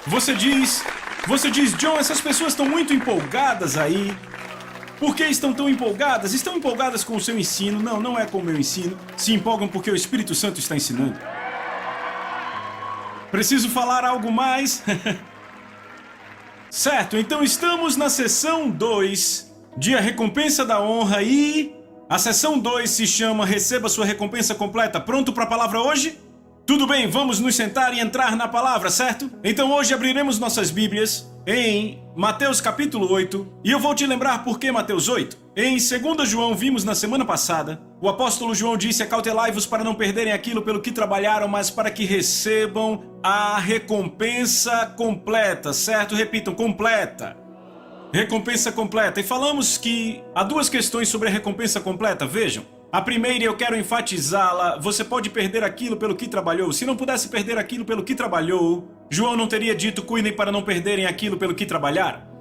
Você diz, John, essas pessoas estão muito empolgadas aí. Por que estão tão empolgadas? Estão empolgadas com o seu ensino? Não, não é com o meu ensino. Se empolgam porque o Espírito Santo está ensinando. Preciso falar algo mais? Certo, então estamos na sessão 2 de A Recompensa da Honra e... a sessão 2 se chama Receba Sua Recompensa Completa. Pronto para a palavra hoje? Tudo bem, vamos nos sentar e entrar na palavra, certo? Então hoje abriremos nossas Bíblias em Mateus capítulo 8. E eu vou te lembrar por que Mateus 8. Em 2 João vimos na semana passada, o apóstolo João disse: acautelai-vos para não perderem aquilo pelo que trabalharam, mas para que recebam a recompensa completa, certo? Repitam, completa. Recompensa completa. E falamos que há duas questões sobre a recompensa completa, vejam. A primeira, eu quero enfatizá-la: você pode perder aquilo pelo que trabalhou. Se não pudesse perder aquilo pelo que trabalhou, João não teria dito: cuidem para não perderem aquilo pelo que trabalharam.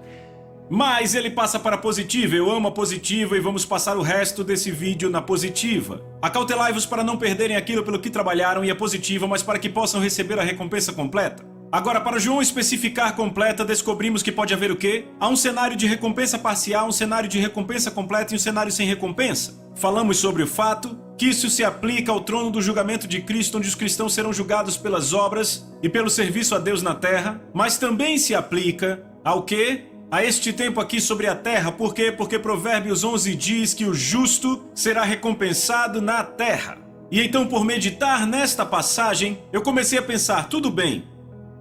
Mas ele passa para a positiva. Eu amo a positiva e vamos passar o resto desse vídeo na positiva. Acautelai-vos para não perderem aquilo pelo que trabalharam, e a positiva, mas para que possam receber a recompensa completa. Agora, para João especificar completa, descobrimos que pode haver o quê? Há um cenário de recompensa parcial, um cenário de recompensa completa e um cenário sem recompensa. Falamos sobre o fato que isso se aplica ao trono do julgamento de Cristo, onde os cristãos serão julgados pelas obras e pelo serviço a Deus na terra, mas também se aplica ao quê? A este tempo aqui sobre a terra. Por quê? Porque Provérbios 11 diz que o justo será recompensado na terra. E então, por meditar nesta passagem, eu comecei a pensar: tudo bem,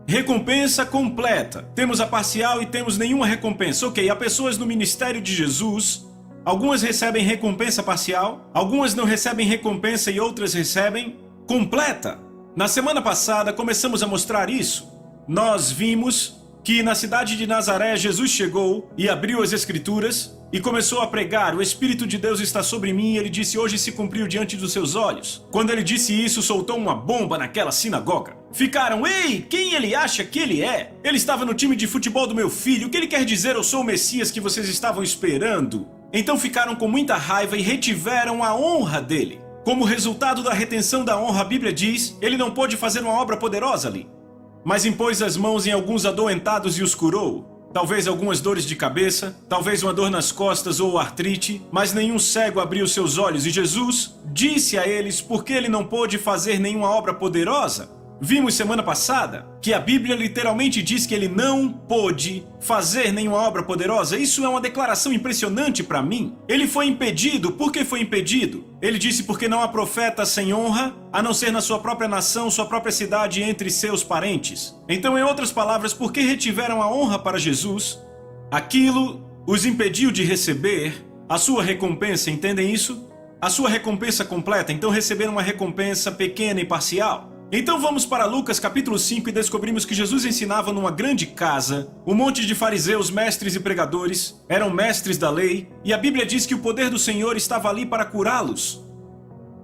recompensa completa. Temos a parcial e temos nenhuma recompensa. Ok, há pessoas no ministério de Jesus, algumas recebem recompensa parcial, algumas não recebem recompensa e outras recebem completa. Na semana passada começamos a mostrar isso. Nós vimos que na cidade de Nazaré Jesus chegou e abriu as Escrituras e começou a pregar: o Espírito de Deus está sobre mim. Ele disse: hoje se cumpriu diante dos seus olhos. Quando ele disse isso, soltou uma bomba naquela sinagoga. Ficaram: ei, quem ele acha que ele é? Ele estava no time de futebol do meu filho. O que ele quer dizer? Eu sou o Messias que vocês estavam esperando. Então ficaram com muita raiva e retiveram a honra dele. Como resultado da retenção da honra, a Bíblia diz: ele não pôde fazer uma obra poderosa ali, mas impôs as mãos em alguns adoentados e os curou. Talvez algumas dores de cabeça, talvez uma dor nas costas ou artrite, mas nenhum cego abriu seus olhos. E Jesus disse a eles por que ele não pôde fazer nenhuma obra poderosa. Vimos semana passada que a Bíblia literalmente diz que ele não pôde fazer nenhuma obra poderosa. Isso é uma declaração impressionante para mim. Ele foi impedido. Por que foi impedido? Ele disse: porque não há profeta sem honra, a não ser na sua própria nação, sua própria cidade, entre seus parentes. Então, em outras palavras, porque retiveram a honra para Jesus, aquilo os impediu de receber a sua recompensa. Entendem isso? A sua recompensa completa. Então receberam uma recompensa pequena e parcial. Então vamos para Lucas capítulo 5 e descobrimos que Jesus ensinava numa grande casa. Um monte de fariseus, mestres e pregadores eram mestres da lei, e a Bíblia diz que o poder do Senhor estava ali para curá-los.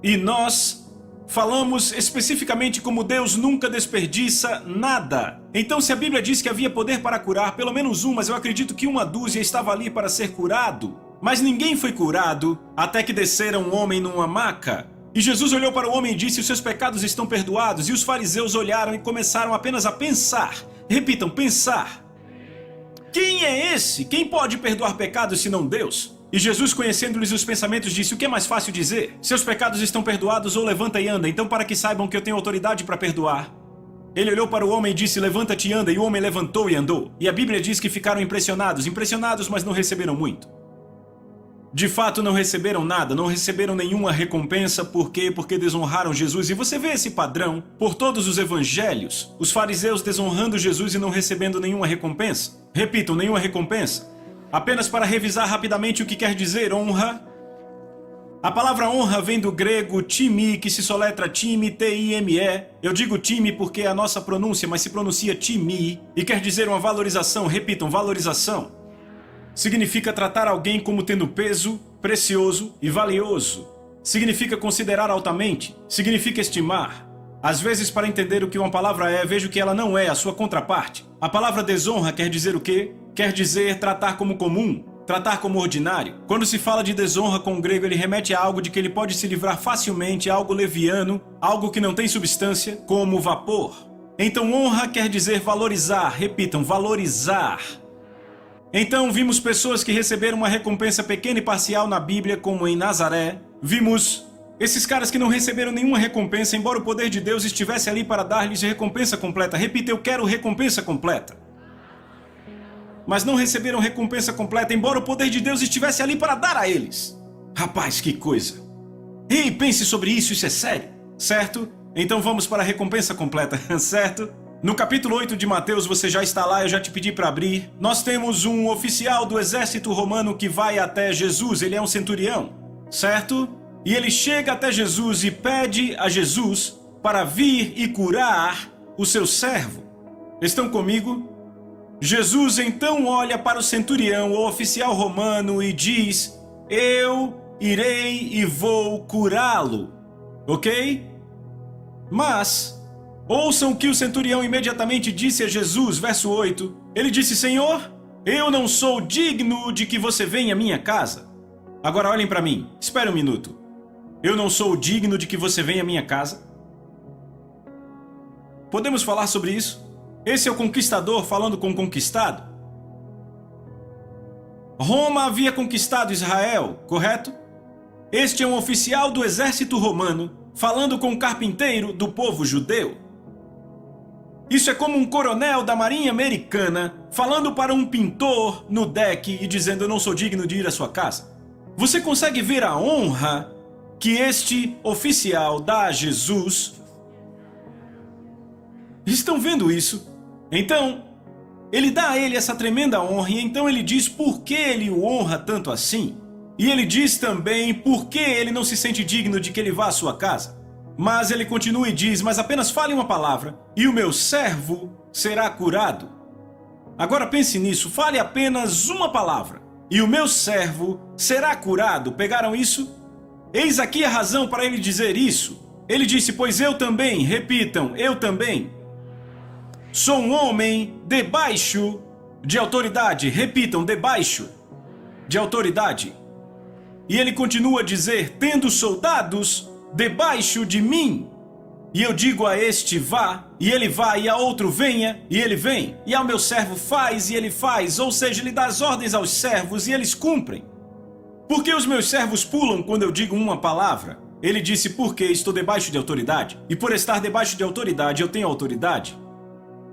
E nós falamos especificamente como Deus nunca desperdiça nada. Então, se a Bíblia diz que havia poder para curar, pelo menos um, mas eu acredito que uma dúzia estava ali para ser curado. Mas ninguém foi curado até que descera um homem numa maca. E Jesus olhou para o homem e disse: os seus pecados estão perdoados. E os fariseus olharam e começaram apenas a pensar. Repitam, pensar. Quem é esse? Quem pode perdoar pecados senão Deus? E Jesus, conhecendo-lhes os pensamentos, disse: o que é mais fácil dizer? Seus pecados estão perdoados, ou levanta e anda. Então, para que saibam que eu tenho autoridade para perdoar, ele olhou para o homem e disse: levanta-te e anda. E o homem levantou e andou. E a Bíblia diz que ficaram impressionados, mas não receberam muito. De fato, não receberam nada, não receberam nenhuma recompensa. Por quê? Porque desonraram Jesus. E você vê esse padrão por todos os evangelhos. Os fariseus desonrando Jesus e não recebendo nenhuma recompensa. Repitam, nenhuma recompensa. Apenas para revisar rapidamente o que quer dizer honra. A palavra honra vem do grego timi, que se soletra time, T-I-M-E. Eu digo time porque é a nossa pronúncia, mas se pronuncia timi. E quer dizer uma valorização. Repitam, valorização. Significa tratar alguém como tendo peso, precioso e valioso. Significa considerar altamente. Significa estimar. Às vezes, para entender o que uma palavra é, vejo que ela não é a sua contraparte. A palavra desonra quer dizer o quê? Quer dizer tratar como comum, tratar como ordinário. Quando se fala de desonra com o grego, ele remete a algo de que ele pode se livrar facilmente, algo leviano, algo que não tem substância, como vapor. Então honra quer dizer valorizar. Repitam, valorizar. Então vimos pessoas que receberam uma recompensa pequena e parcial na Bíblia, como em Nazaré. Vimos esses caras que não receberam nenhuma recompensa, embora o poder de Deus estivesse ali para dar-lhes recompensa completa. Repita, eu quero recompensa completa. Mas não receberam recompensa completa, embora o poder de Deus estivesse ali para dar a eles. Rapaz, que coisa. Ei, pense sobre isso, isso é sério, certo? Então vamos para a recompensa completa, certo? No capítulo 8 de Mateus, você já está lá, eu já te pedi para abrir. Nós temos um oficial do exército romano que vai até Jesus, ele é um centurião, certo? E ele chega até Jesus e pede a Jesus para vir e curar o seu servo. Estão comigo? Jesus então olha para o centurião, o oficial romano, e diz: eu irei e vou curá-lo, ok? Mas ouçam o que o centurião imediatamente disse a Jesus, verso 8. Ele disse: Senhor, eu não sou digno de que você venha à minha casa. Agora olhem para mim, espere um minuto. Eu não sou digno de que você venha à minha casa? Podemos falar sobre isso? Esse é o conquistador falando com o conquistado. Roma havia conquistado Israel, correto? Este é um oficial do exército romano falando com o carpinteiro do povo judeu. Isso é como um coronel da Marinha Americana falando para um pintor no deck e dizendo: eu não sou digno de ir à sua casa. Você consegue ver a honra que este oficial dá a Jesus? Estão vendo isso? Então, ele dá a ele essa tremenda honra, e então ele diz por que ele o honra tanto assim. E ele diz também por que ele não se sente digno de que ele vá à sua casa. Mas ele continua e diz: mas apenas fale uma palavra, e o meu servo será curado. Agora pense nisso, fale apenas uma palavra, e o meu servo será curado. Pegaram isso? Eis aqui a razão para ele dizer isso. Ele disse: pois eu também, repitam, eu também sou um homem debaixo de autoridade. Repitam, debaixo de autoridade. E ele continua a dizer: tendo soldados debaixo de mim. E eu digo a este: vá, e ele vai, e a outro: venha, e ele vem. E ao meu servo: faz, e ele faz. Ou seja, ele dá as ordens aos servos e eles cumprem. Por que os meus servos pulam quando eu digo uma palavra? Ele disse: porque estou debaixo de autoridade. E por estar debaixo de autoridade, eu tenho autoridade.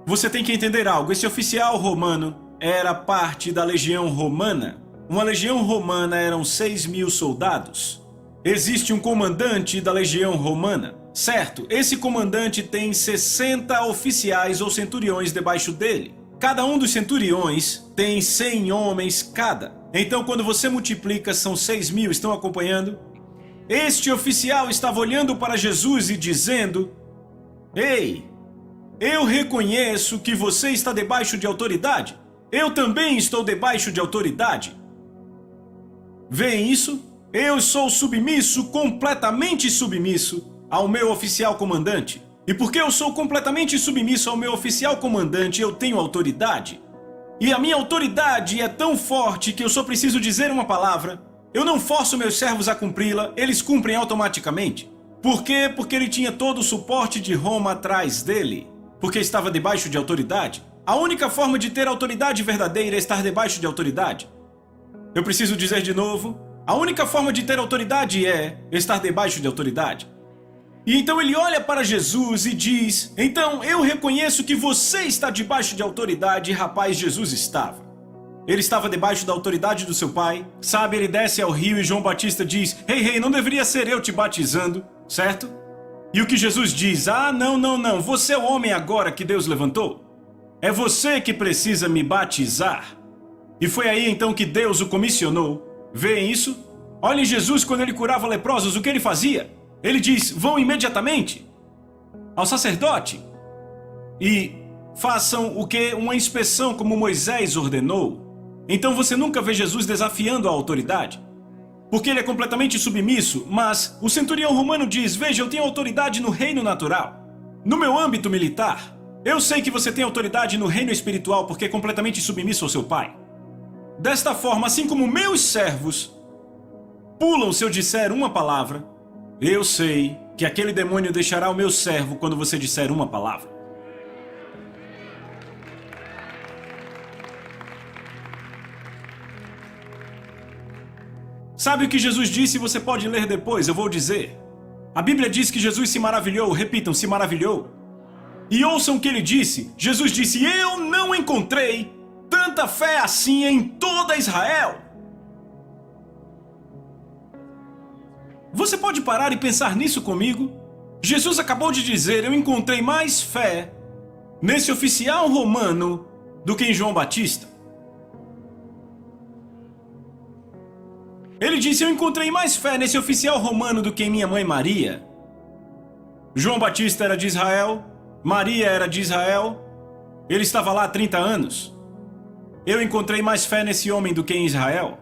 Você tem que entender algo. Esse oficial romano era parte da legião romana. Uma legião romana eram 6.000 soldados. Existe um comandante da legião romana, certo? Esse comandante tem 60 oficiais ou centuriões debaixo dele. Cada um dos centuriões tem 100 homens cada. Então, quando você multiplica, são 6.000. Estão acompanhando? Este oficial estava olhando para Jesus e dizendo: ei, eu reconheço que você está debaixo de autoridade. Eu também estou debaixo de autoridade. Veem isso? Eu sou submisso, completamente submisso, ao meu oficial comandante. E porque eu sou completamente submisso ao meu oficial comandante, eu tenho autoridade. E a minha autoridade é tão forte que eu só preciso dizer uma palavra. Eu não forço meus servos a cumpri-la, eles cumprem automaticamente. Por quê? Porque ele tinha todo o suporte de Roma atrás dele. Porque estava debaixo de autoridade. A única forma de ter autoridade verdadeira é estar debaixo de autoridade. Eu preciso dizer de novo: a única forma de ter autoridade é estar debaixo de autoridade. E então ele olha para Jesus e diz: então eu reconheço que você está debaixo de autoridade. E rapaz, Jesus estava. Ele estava debaixo da autoridade do seu pai. Sabe, ele desce ao rio e João Batista diz: ei, não deveria ser eu te batizando, certo? E o que Jesus diz? Ah, não, você é o homem agora que Deus levantou. É você que precisa me batizar. E foi aí então que Deus o comissionou. Veem isso? Olhem Jesus quando ele curava leprosos, o que ele fazia? Ele diz: vão imediatamente ao sacerdote e façam o que? Uma inspeção, como Moisés ordenou. Então você nunca vê Jesus desafiando a autoridade, porque ele é completamente submisso. Mas o centurião romano diz: veja, eu tenho autoridade no reino natural, no meu âmbito militar. Eu sei que você tem autoridade no reino espiritual porque é completamente submisso ao seu pai. Desta forma, assim como meus servos pulam se eu disser uma palavra, eu sei que aquele demônio deixará o meu servo quando você disser uma palavra. Sabe o que Jesus disse? Você pode ler depois, eu vou dizer. A Bíblia diz que Jesus se maravilhou, repitam, se maravilhou. E ouçam o que ele disse. Jesus disse: eu não encontrei tanta fé assim em toda Israel. Você pode parar e pensar nisso comigo? Jesus acabou de dizer: eu encontrei mais fé nesse oficial romano do que em João Batista. Ele disse: eu encontrei mais fé nesse oficial romano do que em minha mãe Maria. João Batista era de Israel, Maria era de Israel, ele estava lá há 30 anos. Eu encontrei mais fé nesse homem do que em Israel.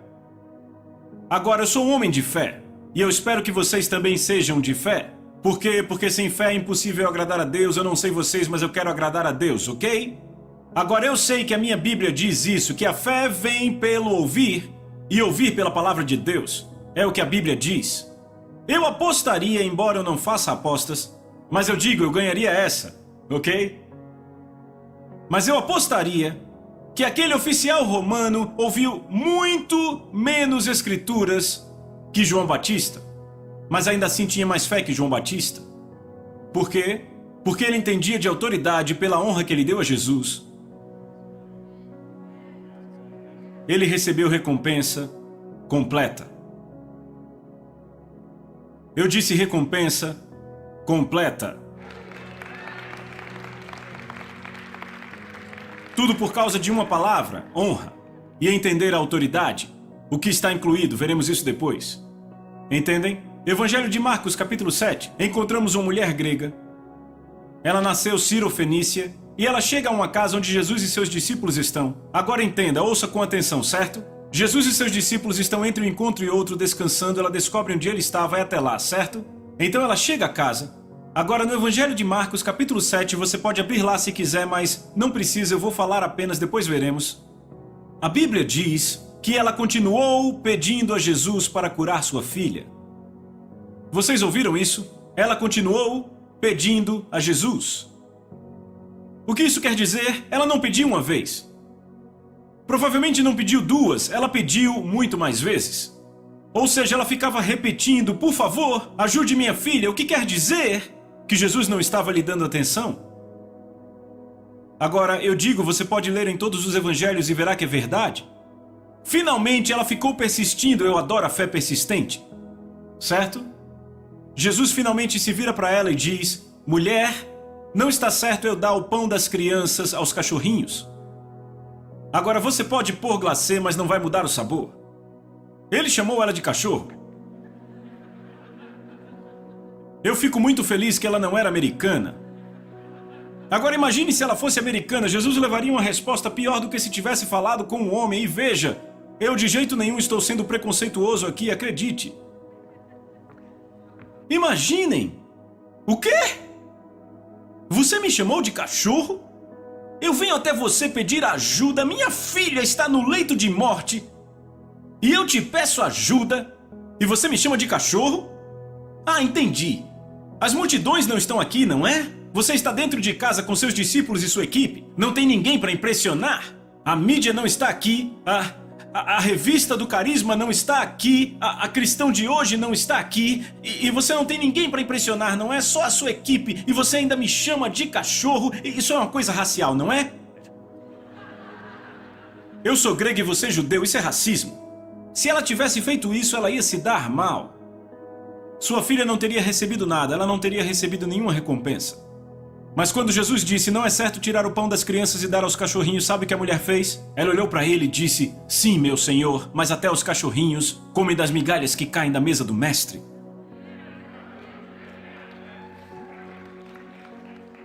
Agora, eu sou um homem de fé, e eu espero que vocês também sejam de fé. Por quê? Porque sem fé é impossível agradar a Deus. Eu não sei vocês, mas eu quero agradar a Deus, ok? Agora, eu sei que a minha Bíblia diz isso, que a fé vem pelo ouvir, e ouvir pela palavra de Deus. É o que a Bíblia diz. Eu apostaria, embora eu não faça apostas, mas eu digo, eu ganharia essa, ok? Mas eu apostaria que aquele oficial romano ouviu muito menos escrituras que João Batista, mas ainda assim tinha mais fé que João Batista. Por quê? Porque ele entendia de autoridade pela honra que ele deu a Jesus. Ele recebeu recompensa completa. Eu disse recompensa completa. Tudo por causa de uma palavra, honra, e entender a autoridade, o que está incluído, veremos isso depois. Entendem? Evangelho de Marcos, capítulo 7, encontramos uma mulher grega. Ela nasceu Ciro-Fenícia, e ela chega a uma casa onde Jesus e seus discípulos estão. Agora entenda, ouça com atenção, certo? Jesus e seus discípulos estão entre um encontro e outro descansando, ela descobre onde ele está, vai até lá, certo? Então ela chega a casa. Agora no Evangelho de Marcos, capítulo 7, você pode abrir lá se quiser, mas não precisa, eu vou falar apenas, depois veremos. A Bíblia diz que ela continuou pedindo a Jesus para curar sua filha. Vocês ouviram isso? Ela continuou pedindo a Jesus. O que isso quer dizer? Ela não pediu uma vez. Provavelmente não pediu duas, ela pediu muito mais vezes. Ou seja, ela ficava repetindo: por favor, ajude minha filha. O que quer dizer que Jesus não estava lhe dando atenção? Agora, eu digo, você pode ler em todos os evangelhos e verá que é verdade. Finalmente ela ficou persistindo, eu adoro a fé persistente. Certo? Jesus finalmente se vira para ela e diz: mulher, não está certo eu dar o pão das crianças aos cachorrinhos. Agora você pode pôr glacê, mas não vai mudar o sabor. Ele chamou ela de cachorro. Eu fico muito feliz que ela não era americana. Agora imagine se ela fosse americana, Jesus levaria uma resposta pior do que se tivesse falado com um homem. E veja, eu de jeito nenhum estou sendo preconceituoso aqui, acredite. Imaginem! O quê? Você me chamou de cachorro? Eu venho até você pedir ajuda, minha filha está no leito de morte. E eu te peço ajuda, e você me chama de cachorro? Ah, entendi. As multidões não estão aqui, não é? Você está dentro de casa com seus discípulos e sua equipe. Não tem ninguém para impressionar. A mídia não está aqui. A revista do Carisma não está aqui. A Cristão de Hoje não está aqui. E você não tem ninguém para impressionar, não é? Só a sua equipe. E você ainda me chama de cachorro. Isso é uma coisa racial, não é? Eu sou grego e você é judeu. Isso é racismo. Se ela tivesse feito isso, ela ia se dar mal. Sua filha não teria recebido nada. Ela não teria recebido nenhuma recompensa. Mas quando Jesus disse: não é certo tirar o pão das crianças e dar aos cachorrinhos, sabe o que a mulher fez? Ela olhou para ele e disse: sim, meu senhor, mas até os cachorrinhos comem das migalhas que caem da mesa do mestre.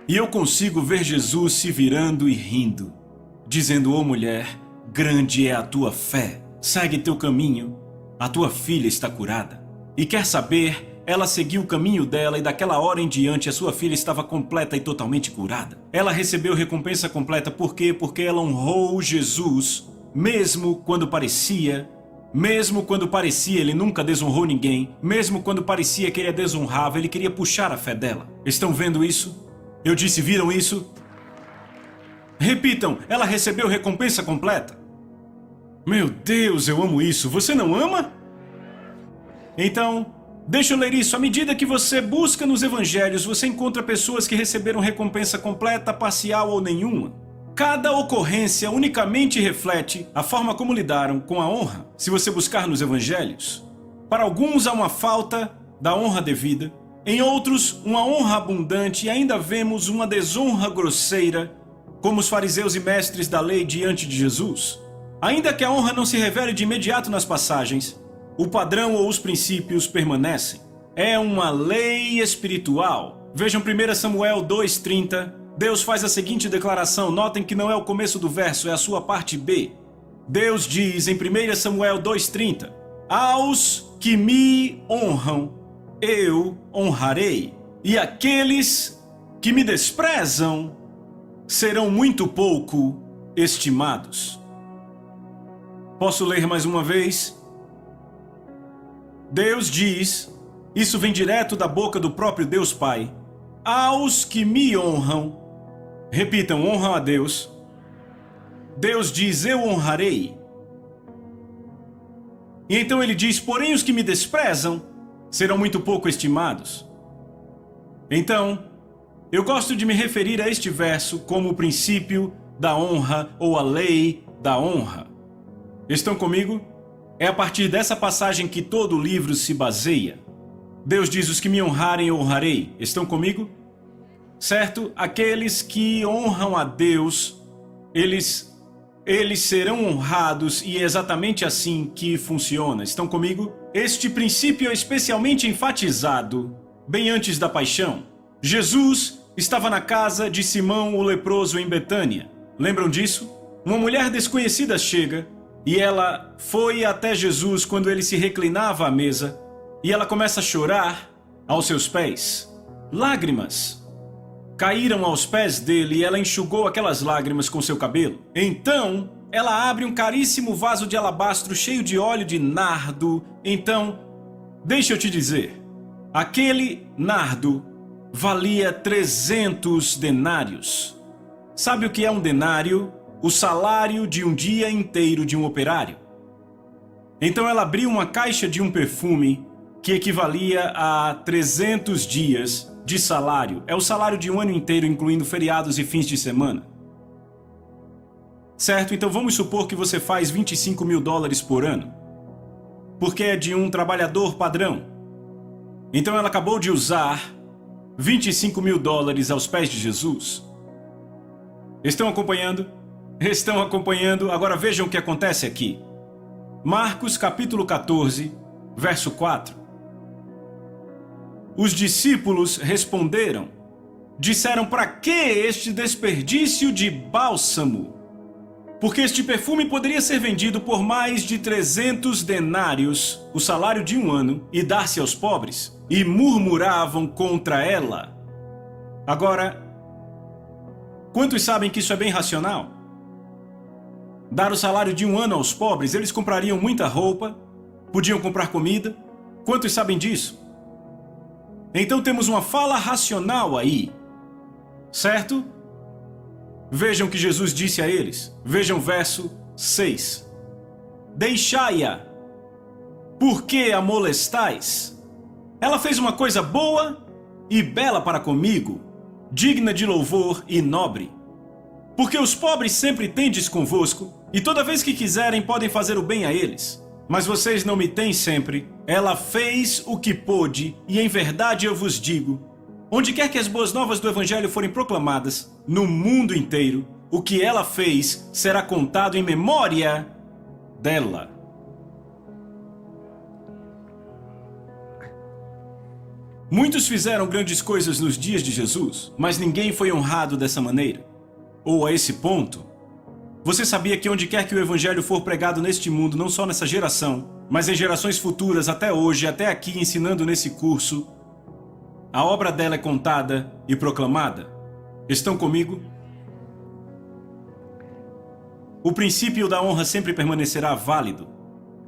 E eu consigo ver Jesus se virando e rindo, dizendo: ô mulher, grande é a tua fé, segue teu caminho, a tua filha está curada. E quer saber? Ela seguiu o caminho dela e daquela hora em diante a sua filha estava completa e totalmente curada. Ela recebeu recompensa completa, por quê? Porque ela honrou Jesus, mesmo quando parecia ele nunca desonrou ninguém, mesmo quando parecia que ele a desonrava, ele queria puxar a fé dela. Estão vendo isso? Eu disse, viram isso? Repitam, ela recebeu recompensa completa. Meu Deus, eu amo isso, você não ama? Então, deixa eu ler isso. À medida que você busca nos evangelhos, você encontra pessoas que receberam recompensa completa, parcial ou nenhuma. Cada ocorrência unicamente reflete a forma como lidaram com a honra, se você buscar nos evangelhos. Para alguns há uma falta da honra devida, em outros uma honra abundante e ainda vemos uma desonra grosseira, como os fariseus e mestres da lei diante de Jesus. Ainda que a honra não se revele de imediato nas passagens, o padrão ou os princípios permanecem. É uma lei espiritual. Vejam 1 Samuel 2:30. Deus faz a seguinte declaração. Notem que não é o começo do verso, é a sua parte B. Deus diz em 1 Samuel 2:30: aos que me honram, eu honrarei. E aqueles que me desprezam serão muito pouco estimados. Posso ler mais uma vez? Deus diz, isso vem direto da boca do próprio Deus Pai, aos que me honram, repitam, honram a Deus. Deus diz, eu honrarei. E então ele diz, porém os que me desprezam serão muito pouco estimados. Então, eu gosto de me referir a este verso como o princípio da honra ou a lei da honra. Estão comigo? É a partir dessa passagem que todo o livro se baseia. Deus diz, os que me honrarem eu honrarei. Estão comigo? Certo? Aqueles que honram a Deus, eles serão honrados e é exatamente assim que funciona. Estão comigo? Este princípio é especialmente enfatizado bem antes da paixão. Jesus estava na casa de Simão o leproso em Betânia. Lembram disso? Uma mulher desconhecida chega e ela foi até Jesus quando ele se reclinava à mesa e ela começa a chorar aos seus pés. Lágrimas caíram aos pés dele e ela enxugou aquelas lágrimas com seu cabelo. Então, ela abre um caríssimo vaso de alabastro cheio de óleo de nardo. Então, deixa eu te dizer, aquele nardo valia 300 denários. Sabe o que é um denário? O salário de um dia inteiro de um operário. Então ela abriu uma caixa de um perfume que equivalia a 300 dias de salário. É o salário de um ano inteiro, incluindo feriados e fins de semana. Certo? Então vamos supor que você faz $25 mil por ano, porque é de um trabalhador padrão. Então ela acabou de usar $25 mil aos pés de Jesus. Estão acompanhando? Estão acompanhando? Agora vejam o que acontece aqui. Marcos capítulo 14, verso 4. Os discípulos responderam, disseram, para que este desperdício de bálsamo? Porque este perfume poderia ser vendido por mais de 300 denários, o salário de um ano, e dar-se aos pobres. E murmuravam contra ela. Agora, quantos sabem que isso é bem racional? Dar o salário de um ano aos pobres, eles comprariam muita roupa, podiam comprar comida. Quantos sabem disso? Então temos uma fala racional aí, certo? Vejam o que Jesus disse a eles. Vejam o verso 6. Deixai-a, por que a molestais? Ela fez uma coisa boa e bela para comigo, digna de louvor e nobre. Porque os pobres sempre tendes convosco, e toda vez que quiserem podem fazer o bem a eles. Mas vocês não me têm sempre. Ela fez o que pôde, e em verdade eu vos digo, onde quer que as boas novas do Evangelho forem proclamadas, no mundo inteiro, o que ela fez será contado em memória dela. Muitos fizeram grandes coisas nos dias de Jesus, mas ninguém foi honrado dessa maneira, ou a esse ponto. Você sabia que onde quer que o Evangelho for pregado neste mundo, não só nessa geração, mas em gerações futuras, até hoje, até aqui ensinando nesse curso, a obra dela é contada e proclamada? Estão comigo? O princípio da honra sempre permanecerá válido.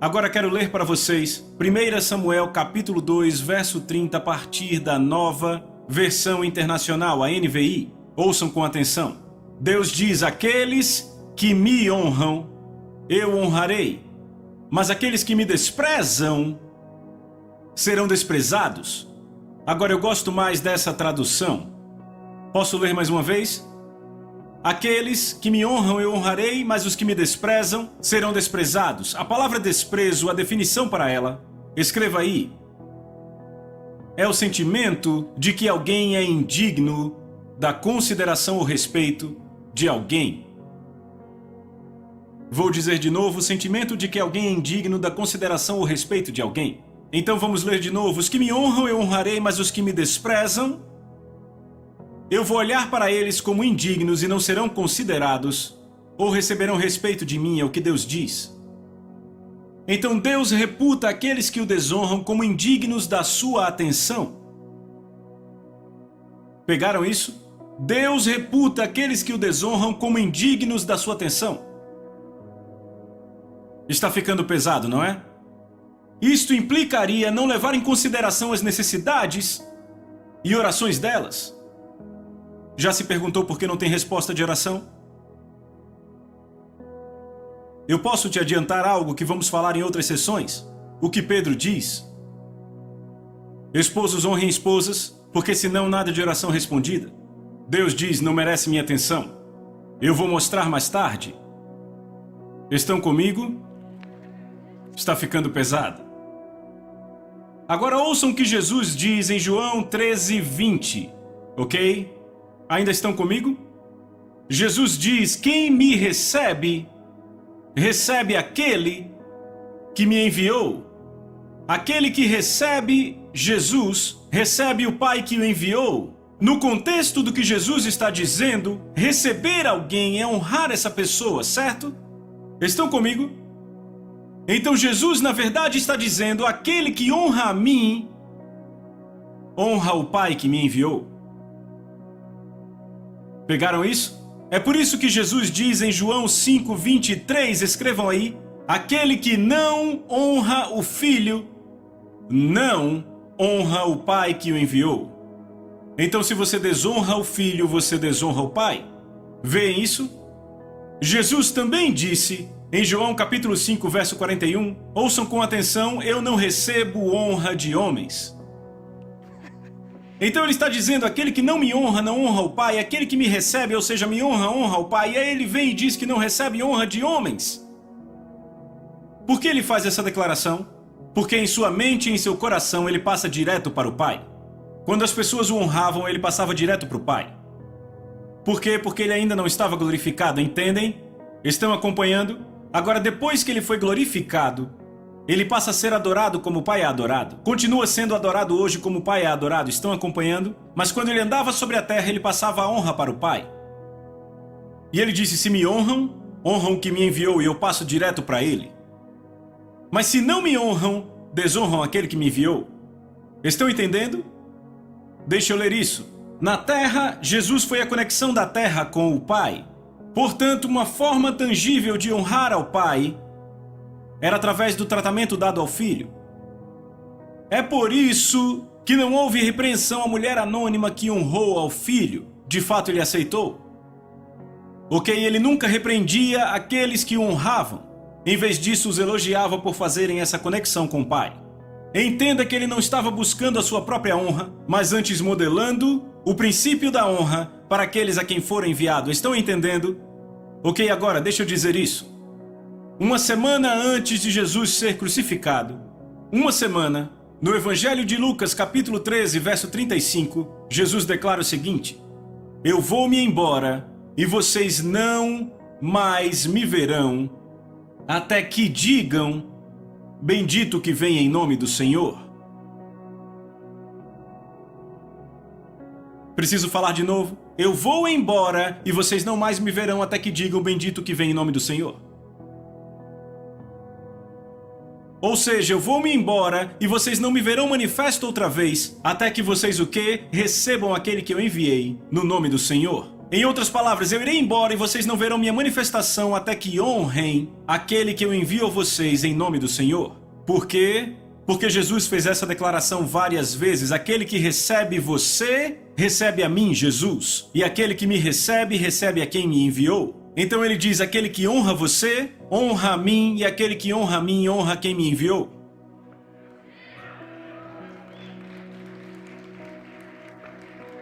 Agora quero ler para vocês 1 Samuel capítulo 2, verso 30, a partir da Nova Versão Internacional, a NVI. Ouçam com atenção. Deus diz, aqueles que me honram, eu honrarei. Mas aqueles que me desprezam, serão desprezados. Agora eu gosto mais dessa tradução. Posso ler mais uma vez? Aqueles que me honram eu honrarei, mas os que me desprezam serão desprezados. A palavra desprezo, a definição para ela, escreva aí. É o sentimento de que alguém é indigno da consideração ou respeito de alguém. Vou dizer de novo, o sentimento de que alguém é indigno da consideração ou respeito de alguém. Então vamos ler de novo. Os que me honram eu honrarei, mas os que me desprezam, eu vou olhar para eles como indignos e não serão considerados ou receberão respeito de mim, é o que Deus diz. Então Deus reputa aqueles que o desonram como indignos da sua atenção. Pegaram isso? Deus reputa aqueles que o desonram como indignos da sua atenção. Está ficando pesado, não é? Isto implicaria não levar em consideração as necessidades e orações delas. Já se perguntou por que não tem resposta de oração? Eu posso te adiantar algo que vamos falar em outras sessões. O que Pedro diz. Esposos honrem esposas, porque senão nada de oração respondida. Deus diz, não merece minha atenção. Eu vou mostrar mais tarde. Estão comigo? Está ficando pesado. Agora ouçam o que Jesus diz em João 13:20, ok? Ainda estão comigo? Jesus diz, quem me recebe, recebe aquele que me enviou. Aquele que recebe Jesus, recebe o Pai que o enviou. No contexto do que Jesus está dizendo, receber alguém é honrar essa pessoa, certo? Estão comigo? Então Jesus, na verdade, está dizendo, aquele que honra a mim, honra o Pai que me enviou. Pegaram isso? É por isso que Jesus diz em João 5:23, escrevam aí, aquele que não honra o Filho, não honra o Pai que o enviou. Então, se você desonra o Filho, você desonra o Pai. Vêem isso? Jesus também disse, em João capítulo 5, verso 41, ouçam com atenção, eu não recebo honra de homens. Então ele está dizendo, aquele que não me honra, não honra o Pai, aquele que me recebe, ou seja, me honra, honra o Pai, e aí ele vem e diz que não recebe honra de homens. Por que ele faz essa declaração? Porque em sua mente e em seu coração ele passa direto para o Pai. Quando as pessoas o honravam, ele passava direto para o Pai. Por quê? Porque ele ainda não estava glorificado, entendem? Estão acompanhando? Agora, depois que ele foi glorificado, ele passa a ser adorado como o Pai é adorado. Continua sendo adorado hoje como o Pai é adorado. Estão acompanhando? Mas quando ele andava sobre a terra, ele passava a honra para o Pai. E ele disse, se me honram, honram o que me enviou e eu passo direto para ele. Mas se não me honram, desonram aquele que me enviou. Estão entendendo? Deixa eu ler isso. Na terra, Jesus foi a conexão da terra com o Pai. Portanto, uma forma tangível de honrar ao Pai era através do tratamento dado ao Filho. É por isso que não houve repreensão à mulher anônima que honrou ao Filho. De fato, ele aceitou. Ok, ele nunca repreendia aqueles que o honravam. Em vez disso, os elogiava por fazerem essa conexão com o Pai. Entenda que ele não estava buscando a sua própria honra, mas antes modelando o princípio da honra para aqueles a quem for enviado. Estão entendendo? Ok, agora deixa eu dizer isso. Uma semana antes de Jesus ser crucificado, uma semana, no Evangelho de Lucas, capítulo 13, verso 35, Jesus declara o seguinte, eu vou-me embora e vocês não mais me verão, até que digam, bendito que vem em nome do Senhor. Preciso falar de novo? Eu vou embora e vocês não mais me verão até que digam bendito que vem em nome do Senhor. Ou seja, eu vou-me embora e vocês não me verão manifesto outra vez, até que vocês o quê? Recebam aquele que eu enviei no nome do Senhor. Em outras palavras, eu irei embora e vocês não verão minha manifestação até que honrem aquele que eu envio a vocês em nome do Senhor. Por quê? Porque Jesus fez essa declaração várias vezes. Aquele que recebe você, recebe a mim, Jesus. E aquele que me recebe, recebe a quem me enviou. Então ele diz, aquele que honra você, honra a mim. E aquele que honra a mim, honra quem me enviou.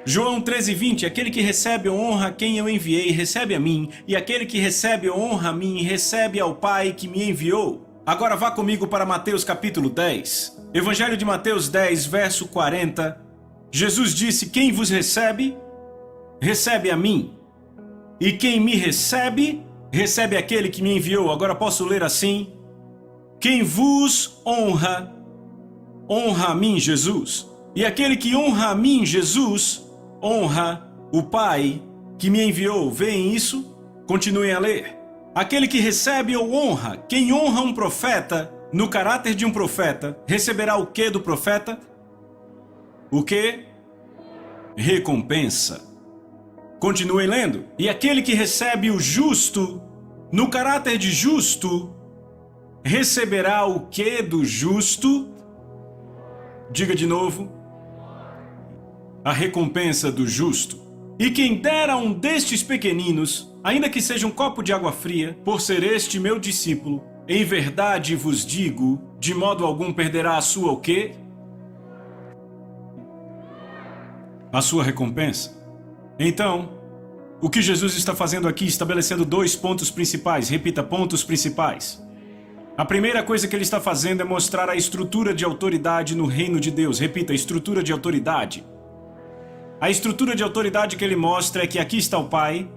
João 13:20, aquele que recebe honra a quem eu enviei, recebe a mim, e aquele que recebe honra a mim, recebe ao Pai que me enviou. Agora vá comigo para Mateus capítulo 10. Evangelho de Mateus 10, verso 40. Jesus disse: quem vos recebe, recebe a mim. E quem me recebe, recebe aquele que me enviou. Agora posso ler assim: quem vos honra, honra a mim, Jesus. E aquele que honra a mim, Jesus, honra o Pai que me enviou. Veem isso? Continuem a ler. Aquele que recebe ou honra, quem honra um profeta, no caráter de um profeta, receberá o que do profeta? O que? Recompensa. Continuem lendo. E aquele que recebe o justo, no caráter de justo, receberá o que do justo? Diga de novo. A recompensa do justo. E quem der a um destes pequeninos, ainda que seja um copo de água fria, por ser este meu discípulo, em verdade vos digo, de modo algum perderá a sua o quê? A sua recompensa. Então, o que Jesus está fazendo aqui, estabelecendo 2 pontos principais. Repita, pontos principais. A primeira coisa que ele está fazendo é mostrar a estrutura de autoridade no reino de Deus. Repita, estrutura de autoridade. A estrutura de autoridade que ele mostra é que aqui está o Pai,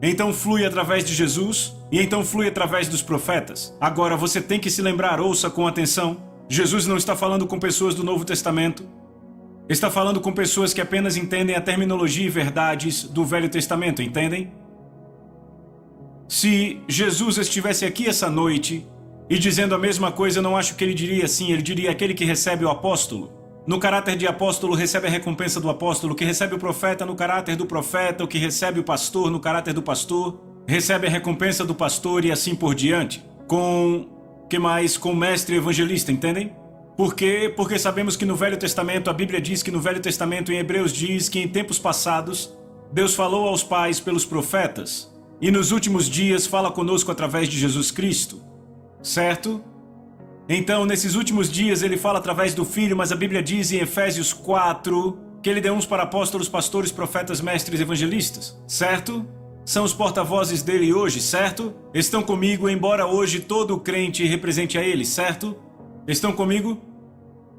então flui através de Jesus, e então flui através dos profetas. Agora você tem que se lembrar, ouça com atenção, Jesus não está falando com pessoas do Novo Testamento, está falando com pessoas que apenas entendem a terminologia e verdades do Velho Testamento, entendem? Se Jesus estivesse aqui essa noite e dizendo a mesma coisa, eu não acho que ele diria assim, ele diria aquele que recebe o apóstolo. No caráter de apóstolo, recebe a recompensa do apóstolo. O que recebe o profeta, no caráter do profeta. O que recebe o pastor, no caráter do pastor, recebe a recompensa do pastor e assim por diante. Que mais? Com mestre evangelista, entendem? Por quê? Porque sabemos que no Velho Testamento, a Bíblia diz que no Velho Testamento, em Hebreus diz que em tempos passados, Deus falou aos pais pelos profetas. E nos últimos dias fala conosco através de Jesus Cristo. Certo? Então, nesses últimos dias, ele fala através do Filho, mas a Bíblia diz em Efésios 4 que ele deu uns para apóstolos, pastores, profetas, mestres, evangelistas, certo? São os porta-vozes dele hoje, certo? Estão comigo, embora hoje todo crente represente a ele, certo? Estão comigo?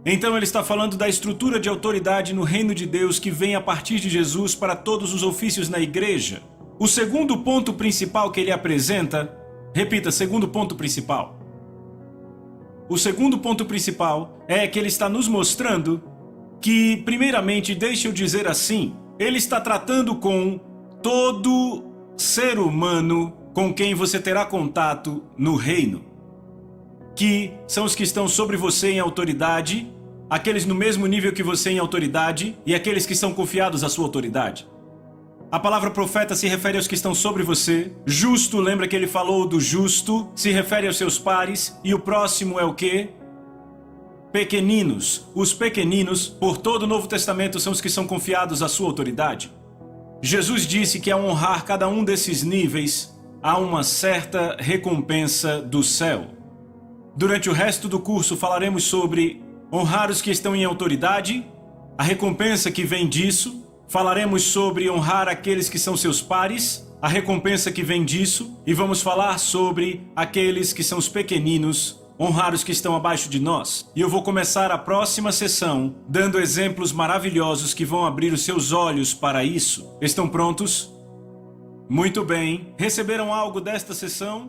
Então ele está falando da estrutura de autoridade no reino de Deus que vem a partir de Jesus para todos os ofícios na igreja. O segundo ponto principal que ele apresenta, repita, segundo ponto principal. O segundo ponto principal é que ele está nos mostrando que, primeiramente, deixa eu dizer assim, ele está tratando com todo ser humano com quem você terá contato no reino, que são os que estão sobre você em autoridade, aqueles no mesmo nível que você em autoridade e aqueles que são confiados à sua autoridade. A palavra profeta se refere aos que estão sobre você. Justo, lembra que ele falou do justo, se refere aos seus pares. E o próximo é o quê? Pequeninos. Os pequeninos, por todo o Novo Testamento, são os que são confiados à sua autoridade. Jesus disse que ao honrar cada um desses níveis, há uma certa recompensa do céu. Durante o resto do curso falaremos sobre honrar os que estão em autoridade, a recompensa que vem disso. Falaremos sobre honrar aqueles que são seus pares, a recompensa que vem disso, e vamos falar sobre aqueles que são os pequeninos, honrar os que estão abaixo de nós. E eu vou começar a próxima sessão dando exemplos maravilhosos que vão abrir os seus olhos para isso. Estão prontos? Muito bem. Receberam algo desta sessão?